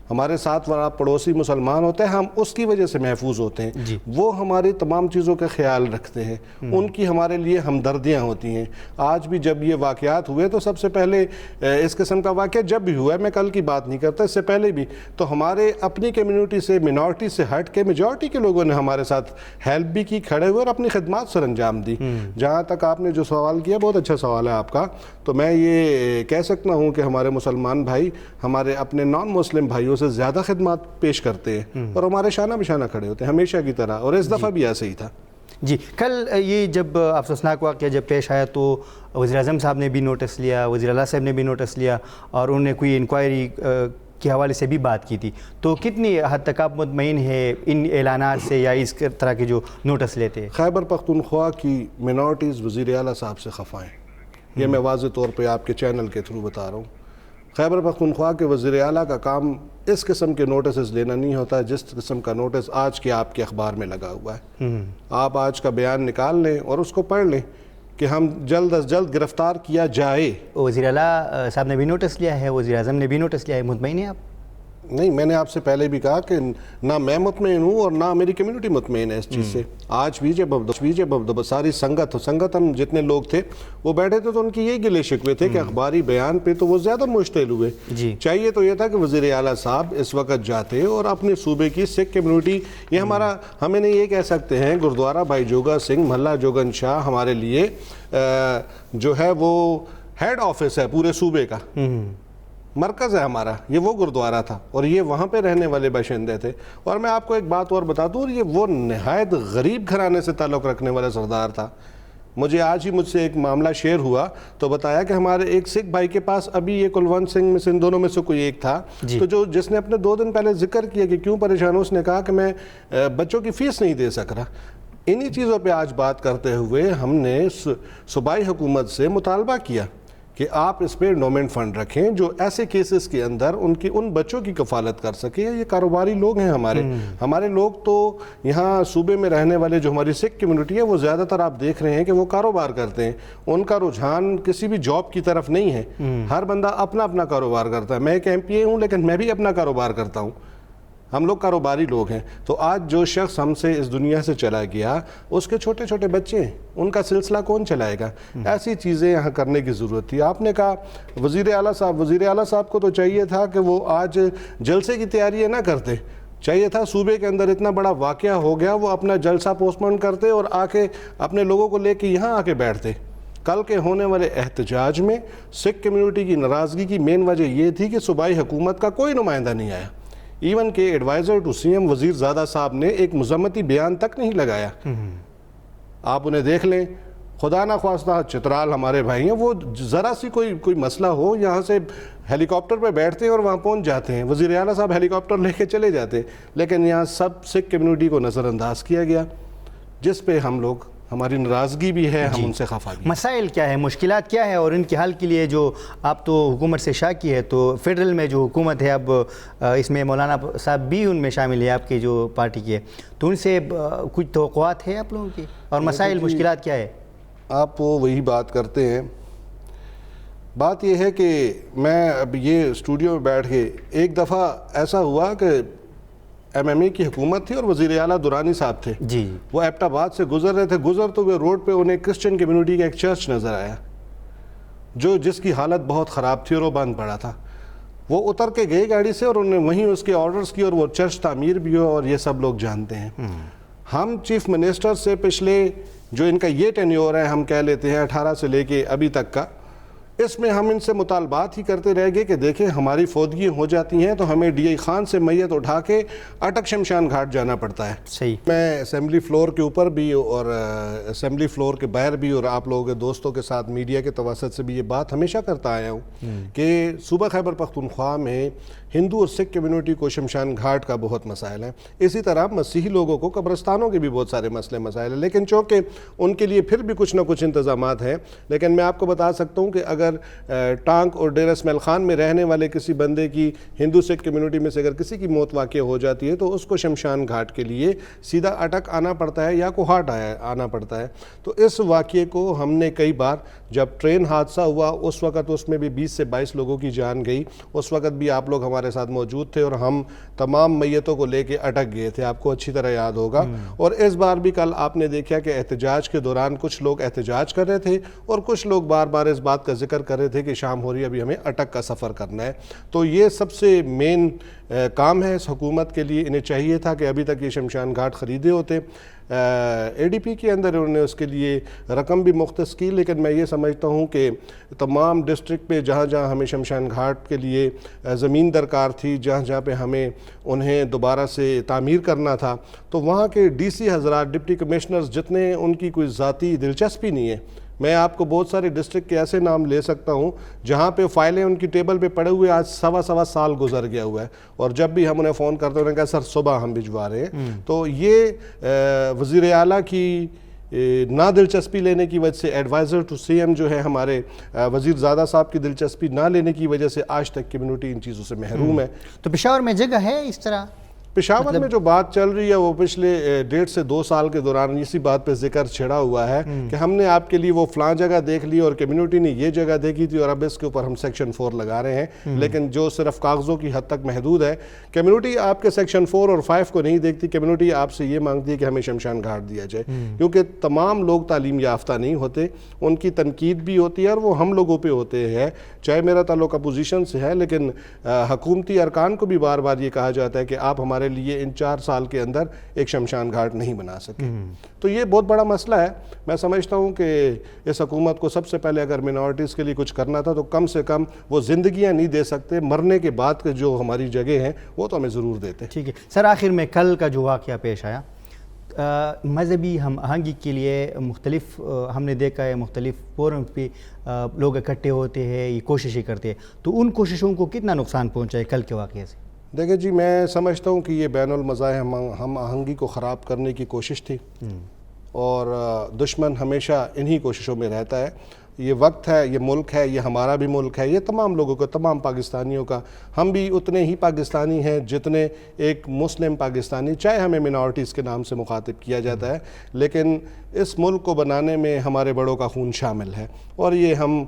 ہمارے ساتھ والا پڑوسی مسلمان ہوتے ہیں, ہم اس کی وجہ سے محفوظ ہوتے ہیں. وہ ہماری تمام چیزوں کا خیال رکھتے ہیں, ان کی ہمارے لیے ہمدردیاں ہوتی ہیں. آج بھی جب یہ واقعات ہوئے تو سب سے پہلے اس قسم کا واقعہ جب بھی ہوا ہے, میں کل کی بات نہیں کرتا, اس سے پہلے بھی, تو ہمارے اپنی کمیونٹی سے, منارٹی سے ہٹ کے میجورٹی کے لوگوں نے ہمارے ساتھ ہیلپ بھی کی, کھڑے ہوئے اور اپنی خدمات سر انجام دی. جہاں تک آپ نے جو سوال کیا, بہت اچھا سوال ہے آپ کا. تو میں یہ کہہ سکتا ہوں کہ ہمارے مسلمان بھائی ہمارے اپنے نان مسلم بھائیوں سے زیادہ خدمات پیش کرتے ہیں اور ہمارے شانہ بشانہ کھڑے ہوتے ہیں ہمیشہ کی طرح, اور اس دفعہ بھی ایسے ہی تھا. جی, کل یہ جب افسوسناک واقعہ جب پیش آیا تو وزیر اعظم صاحب نے بھی نوٹس لیا, وزیر اعلیٰ صاحب نے بھی نوٹس لیا, اور انہوں نے کوئی انکوائری کے حوالے سے بھی بات کی تھی. تو کتنی حد تک آپ مطمئن ہے ان اعلانات سے یا اس طرح کے جو نوٹس لیتے ہیں؟ خیبر پختونخوا کی منارٹیز وزیر اعلیٰ صاحب سے خفا ہیں, یہ میں واضح طور پہ آپ کے چینل کے تھرو بتا رہا ہوں. خیبر پختونخوا کے وزیر اعلیٰ کا کام اس قسم کے نوٹسز لینا نہیں ہوتا ہے جس قسم کا نوٹس آج کے آپ کے اخبار میں لگا ہوا ہے. آپ آج کا بیان نکال لیں اور اس کو پڑھ لیں کہ ہم جلد از جلد گرفتار کیا جائے. وزیر اعلیٰ صاحب نے بھی نوٹس لیا ہے, وزیر اعظم نے بھی نوٹس لیا ہے, مطمئن ہیں آپ؟ نہیں، میں نے آپ سے پہلے بھی کہا کہ نہ میں مطمئن ہوں اور نہ میری کمیونٹی مطمئن ہے اس چیز سے. آج بھی جب ساری سنگت ہم جتنے لوگ تھے وہ بیٹھے تھے تو ان کی یہی گلے شکوے تھے کہ اخباری بیان پہ تو وہ زیادہ مشتعل ہوئے. چاہیے تو یہ تھا کہ وزیر اعلیٰ صاحب اس وقت جاتے اور اپنے صوبے کی سکھ کمیونٹی، یہ ہم انہیں یہ کہہ سکتے ہیں گردوارہ بھائی جوگا سنگھ محلہ جوگن شاہ ہمارے لیے جو ہے وہ ہیڈ آفس ہے پورے صوبے کا، مرکز ہے ہمارا، یہ وہ گردوارہ تھا اور یہ وہاں پہ رہنے والے باشندے تھے. اور میں آپ کو ایک بات اور بتا دوں، اور یہ وہ نہایت غریب گھرانے سے تعلق رکھنے والا سردار تھا. مجھے آج ہی مجھ سے ایک معاملہ شیئر ہوا تو بتایا کہ ہمارے ایک سکھ بھائی کے پاس ابھی یہ کلونت سنگھ میں سے ان دونوں میں سے کوئی ایک تھا تو جس نے اپنے 2 دن پہلے ذکر کیا کہ کیوں پریشان ہو، اس نے کہا کہ میں بچوں کی فیس نہیں دے سک رہا. انہی چیزوں پہ آج بات کرتے ہوئے ہم نے صوبائی حکومت سے مطالبہ کیا کہ آپ اس پہ انڈومنٹ فنڈ رکھیں جو ایسے کیسز کے اندر ان بچوں کی کفالت کر سکے. یہ کاروباری لوگ ہیں ہمارے لوگ تو یہاں صوبے میں رہنے والے جو ہماری سکھ کمیونٹی ہے وہ زیادہ تر آپ دیکھ رہے ہیں کہ وہ کاروبار کرتے ہیں. ان کا رجحان کسی بھی جاب کی طرف نہیں ہے، ہر بندہ اپنا اپنا کاروبار کرتا ہے. میں ایک MP ہوں لیکن میں بھی اپنا کاروبار کرتا ہوں. ہم لوگ کاروباری لوگ ہیں. تو آج جو شخص ہم سے اس دنیا سے چلا گیا اس کے چھوٹے چھوٹے بچے ہیں، ان کا سلسلہ کون چلائے گا؟ ایسی چیزیں یہاں کرنے کی ضرورت تھی. آپ نے کہا وزیر اعلیٰ صاحب کو تو چاہیے تھا کہ وہ آج جلسے کی تیاری نہ کرتے، چاہیے تھا صوبے کے اندر اتنا بڑا واقعہ ہو گیا وہ اپنا جلسہ پوسٹ پون کرتے اور آ کے اپنے لوگوں کو لے کے یہاں آ کے بیٹھتے. کل کے ہونے والے احتجاج میں سکھ کمیونٹی کی ناراضگی کی مین وجہ یہ تھی کہ صوبائی حکومت کا کوئی نمائندہ نہیں آیا. ایون کہ ایڈوائزر ٹو CM وزیر زادہ صاحب نے ایک مذمتی بیان تک نہیں لگایا. آپ انہیں دیکھ لیں، خدا نہ خواستہ چترال ہمارے بھائی ہیں، وہ ذرا سی کوئی مسئلہ ہو یہاں سے ہیلی کاپٹر پہ بیٹھتے ہیں اور وہاں پہنچ جاتے ہیں. وزیر اعلیٰ صاحب ہیلی کاپٹر لے کے چلے جاتے، لیکن یہاں سب سکھ کمیونٹی کو نظر انداز کیا گیا، جس پہ ہماری ناراضگی بھی ہے، ہم ان سے خفا بھی. مسائل کیا ہے، مشکلات کیا ہے، اور ان کے حل کے لیے جو آپ تو حکومت سے شاکی ہے، تو فیڈرل میں جو حکومت ہے اب اس میں مولانا صاحب بھی ان میں شامل ہے آپ کی جو پارٹی کی ہے، تو ان سے کچھ توقعات ہے آپ لوگوں کی، اور مسائل مشکلات کیا ہے؟ آپ وہی بات کرتے ہیں. بات یہ ہے کہ میں اب یہ اسٹوڈیو میں بیٹھ کے ایک دفعہ ایسا ہوا کہ MMA کی حکومت تھی اور وزیر اعلیٰ دورانی صاحب تھے، وہ ایبٹ آباد سے گزر رہے تھے. گزرتے ہوئے روڈ پہ انہیں کرسچن کمیونٹی کا ایک چرچ نظر آیا جس کی حالت بہت خراب تھی اور وہ بند پڑا تھا. وہ اتر کے گئے گاڑی سے اور انہوں نے وہیں اس کے آرڈرز کی اور وہ چرچ تعمیر بھی ہو، اور یہ سب لوگ جانتے ہیں. ہم چیف منسٹر سے پچھلے جو ان کا یہ ٹینیور ہے ہم کہہ لیتے ہیں 18 سے لے کے ابھی تک کا، اس میں ہم ان سے مطالبات ہی کرتے رہ گئے کہ دیکھیں ہماری فوتگی ہو جاتی ہیں تو ہمیں DI خان سے میت اٹھا کے اٹک شمشان گھاٹ جانا پڑتا ہے. صحیح. میں اسمبلی فلور کے اوپر بھی اور اسمبلی فلور کے باہر بھی اور آپ لوگوں کے دوستوں کے ساتھ میڈیا کے توسط سے بھی یہ بات ہمیشہ کرتا آیا ہوں کہ صوبہ خیبر پختونخوا میں ہندو اور سکھ کمیونٹی کو شمشان گھاٹ کا بہت مسائل ہے. اسی طرح مسیحی لوگوں کو قبرستانوں کے بھی بہت سارے مسائل ہیں، لیکن چونکہ ان کے لیے پھر بھی کچھ نہ کچھ انتظامات ہیں. لیکن میں آپ کو بتا سکتا ہوں کہ اگر ٹانک اور ڈیرہ اسماعیل خان میں رہنے والے کسی بندے کی ہندو سکھ کمیونٹی میں سے اگر کسی کی موت واقع ہو جاتی ہے تو اس کو شمشان گھاٹ کے لیے سیدھا اٹک آنا پڑتا ہے یا کوہاٹ آنا پڑتا ہے. تو اس واقعے کو ہم نے کئی بار، جب ٹرین حادثہ ہوا اس وقت اس میں بھی 20 سے 22 لوگوں کی جان گئی، اس وقت بھی آپ لوگ ہمارے ساتھ موجود تھے اور ہم تمام میتوں کو لے کے اٹک گئے تھے، آپ کو اچھی طرح یاد ہوگا. اور اس بار بھی کل آپ نے دیکھا کہ احتجاج کے دوران کچھ لوگ احتجاج کر رہے تھے اور کچھ لوگ بار بار اس بات کا ذکر کر رہے تھے کہ شام ہو رہی ہے ابھی ہمیں اٹک کا سفر کرنا ہے. تو یہ سب سے مین کام ہے اس حکومت کے لیے. انہیں چاہیے تھا کہ ابھی تک یہ شمشان گھاٹ خریدے ہوتے. ADP کے اندر انہوں نے اس کے لیے رقم بھی مختص کی، لیکن میں یہ سمجھتا ہوں کہ تمام ڈسٹرکٹ پہ جہاں جہاں ہمیں شمشان گھاٹ کے لیے زمین درکار تھی، جہاں جہاں پہ ہمیں انہیں دوبارہ سے تعمیر کرنا تھا، تو وہاں کے DC حضرات، ڈپٹی کمشنرز جتنے، ان کی کوئی ذاتی دلچسپی نہیں ہے. میں آپ کو بہت سارے ڈسٹرکٹ کے ایسے نام لے سکتا ہوں جہاں پہ فائلیں ان کی ٹیبل پہ پڑے ہوئے آج سوا سال گزر گیا ہوا ہے، اور جب بھی ہم انہیں فون کرتے ہیں انہوں نے کہا سر صبح ہم بھجوا رہے ہیں. تو یہ وزیر اعلیٰ کی نہ دلچسپی لینے کی وجہ سے، ایڈوائزر ٹو CM جو ہے ہمارے وزیر زادہ صاحب کی دلچسپی نہ لینے کی وجہ سے آج تک کمیونٹی ان چیزوں سے محروم ہے. تو پشاور میں جگہ ہے اس طرح؟ پشاور میں جو بات چل رہی ہے وہ پچھلے 1.5 سے 2 سال کے دوران اسی بات پہ ذکر چھڑا ہوا ہے کہ ہم نے آپ کے لیے وہ فلاں جگہ دیکھ لی اور کمیونٹی نے یہ جگہ دیکھی تھی اور اب اس کے اوپر ہم سیکشن 4 لگا رہے ہیں، لیکن جو صرف کاغذوں کی حد تک محدود ہے. کمیونٹی آپ کے سیکشن 4 اور 5 کو نہیں دیکھتی، کمیونٹی آپ سے یہ مانگتی ہے کہ ہمیں شمشان گھاٹ دیا جائے، کیونکہ تمام لوگ تعلیم یافتہ نہیں ہوتے، ان کی تنقید بھی ہوتی ہے اور وہ ہم لوگوں پہ ہوتے ہیں. چاہے میرا تعلق اپوزیشن سے ہے، لیکن حکومتی ارکان کو بھی بار بار یہ کہا جاتا ہے کہ آپ ہمارے لیے ان 4 سال کے اندر ایک شمشان گھاٹ نہیں بنا سکے. تو یہ بہت بڑا مسئلہ ہے. میں سمجھتا ہوں کہ اس حکومت کو سب سے پہلے اگر منارٹیز کے لیے کچھ کرنا تھا تو کم سے کم وہ زندگیاں نہیں دے سکتے، مرنے کے بعد کے جو ہماری جگہ ہیں وہ تو ہمیں ضرور دیتے. ٹھیک ہے سر، آخر میں کل کا جو واقعہ پیش آیا مذہبی ہم آہنگی کے لیے مختلف ہم نے دیکھا ہے مختلف فورم پہ لوگ اکٹھے ہوتے ہیں، یہ کوششیں کرتے ہیں، تو ان کوششوں کو کتنا نقصان پہنچا ہے کل کے واقعے سے؟ دیکھیں جی، میں سمجھتا ہوں کہ یہ بین المذاہب ہم آہنگی کو خراب کرنے کی کوشش تھی، اور دشمن ہمیشہ انہی کوششوں میں رہتا ہے. یہ وقت ہے، یہ ملک ہے، یہ ہمارا بھی ملک ہے، یہ تمام لوگوں کا، تمام پاکستانیوں کا. ہم بھی اتنے ہی پاکستانی ہیں جتنے ایک مسلم پاکستانی، چاہے ہمیں منارٹیز کے نام سے مخاطب کیا جاتا ہے، لیکن اس ملک کو بنانے میں ہمارے بڑوں کا خون شامل ہے، اور یہ ہم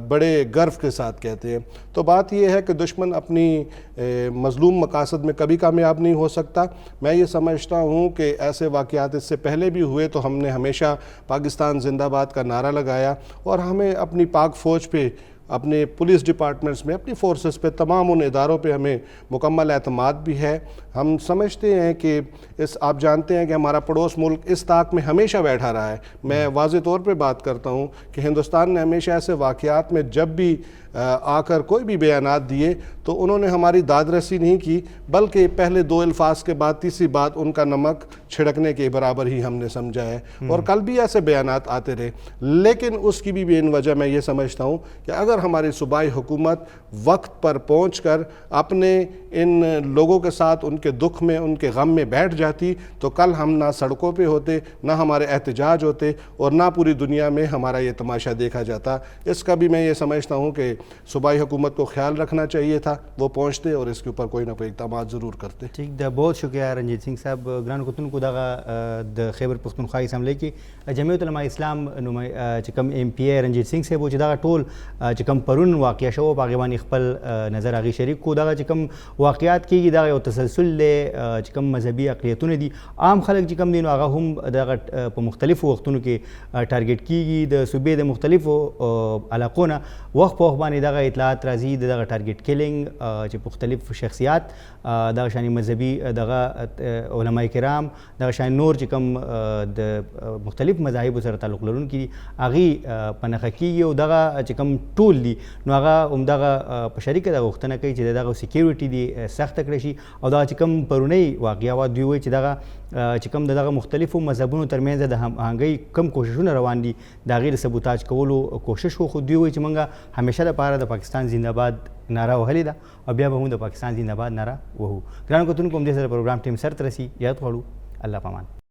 بڑے گرو کے ساتھ کہتے ہیں. تو بات یہ ہے کہ دشمن اپنی مظلوم مقاصد میں کبھی کامیاب نہیں ہو سکتا. میں یہ سمجھتا ہوں کہ ایسے واقعات اس سے پہلے بھی ہوئے تو ہم نے ہمیشہ پاکستان زندہ باد کا نعرہ لگایا، اور ہمیں اپنی پاک فوج پہ، اپنے پولیس ڈپارٹمنٹس میں، اپنی فورسز پہ، تمام ان اداروں پہ ہمیں مکمل اعتماد بھی ہے. ہم سمجھتے ہیں کہ آپ جانتے ہیں کہ ہمارا پڑوس ملک اس طاق میں ہمیشہ بیٹھا رہا ہے. میں واضح طور پہ بات کرتا ہوں کہ ہندوستان نے ہمیشہ ایسے واقعات میں جب بھی آ کر کوئی بھی بیانات دیے تو انہوں نے ہماری داد رسی نہیں کی، بلکہ پہلے 2 الفاظ کے بعد تیسری بات ان کا نمک چھڑکنے کے برابر ہی ہم نے سمجھا ہے. اور کل بھی ایسے بیانات آتے رہے، لیکن اس کی بھی بین وجہ میں یہ سمجھتا ہوں کہ اگر ہماری صوبائی حکومت وقت پر پہنچ کر اپنے ان لوگوں کے ساتھ ان کے دکھ میں، ان کے غم میں بیٹھ جاتی تو کل ہم نہ سڑکوں پہ ہوتے، نہ ہمارے احتجاج ہوتے، اور نہ پوری دنیا میں ہمارا یہ تماشا دیکھا جاتا. اس کا بھی میں یہ سمجھتا ہوں کہ صوبائی حکومت کو خیال رکھنا چاہیے تھا، وہ پہنچتے اور اس کے اوپر کوئی نہ کوئی اقدامات ضرور کرتے. ٹھیک ده، بہت شکریہ رنجیت سنگھ صاحب. ګرانو کتونکو دغه د خیبر پښتونخوا اسمبلی کې جمعیت علماء اسلام چې کوم ایم پی ای رنجیت سنگھ صاحب چې دغه ټول چې کوم پرون واقع شو په هغې باندې خپل نظر هغې شریک کو. دغه چې کوم واقعات کېږي دغه یو تسلسل دی چې کوم مذهبي اقلیتونه دي، عام خلک چې کوم دي نو هغه هم دغه په مختلفو وختونو کې ټارګېټ کېږي. د صوبې د مختلفو علاقو نه وخت په وخت باندې دغه اطلاعات راځي د دغه ټارګېټ کیلینګ چې مختلف شخصیات دغه شانې مذهبي دغه علماء کرام دغه شانې نور چې کوم د مختلف مذاهبو سره تعلق لرونکي دي هغې په نښه کېږي، او دغه چې کوم ټول دي نو هغه همدغه په شریکه دغه غوښتنه کوي چې دغه سیکیورټي دي سخته کړی شي، او دغه چې کوم پرونی واقعه وه دوی وایي چې دغه چې کوم دغه مختلفو مذهبونو ترمنځ د هماهنګۍ کوم کوششونه روان دي د هغې د سبوتاج کولو کوشش و، خو دوی وایي چې موږ همیشه دپاره د پاکستان زنده باد نعره وهلې ده او بیا به هم د پاکستان زنده باد نعره وهو. ګرانو کتونکو همدې سره پروګرام ټیم سر ته رسي. یاد غواړو الله پامان.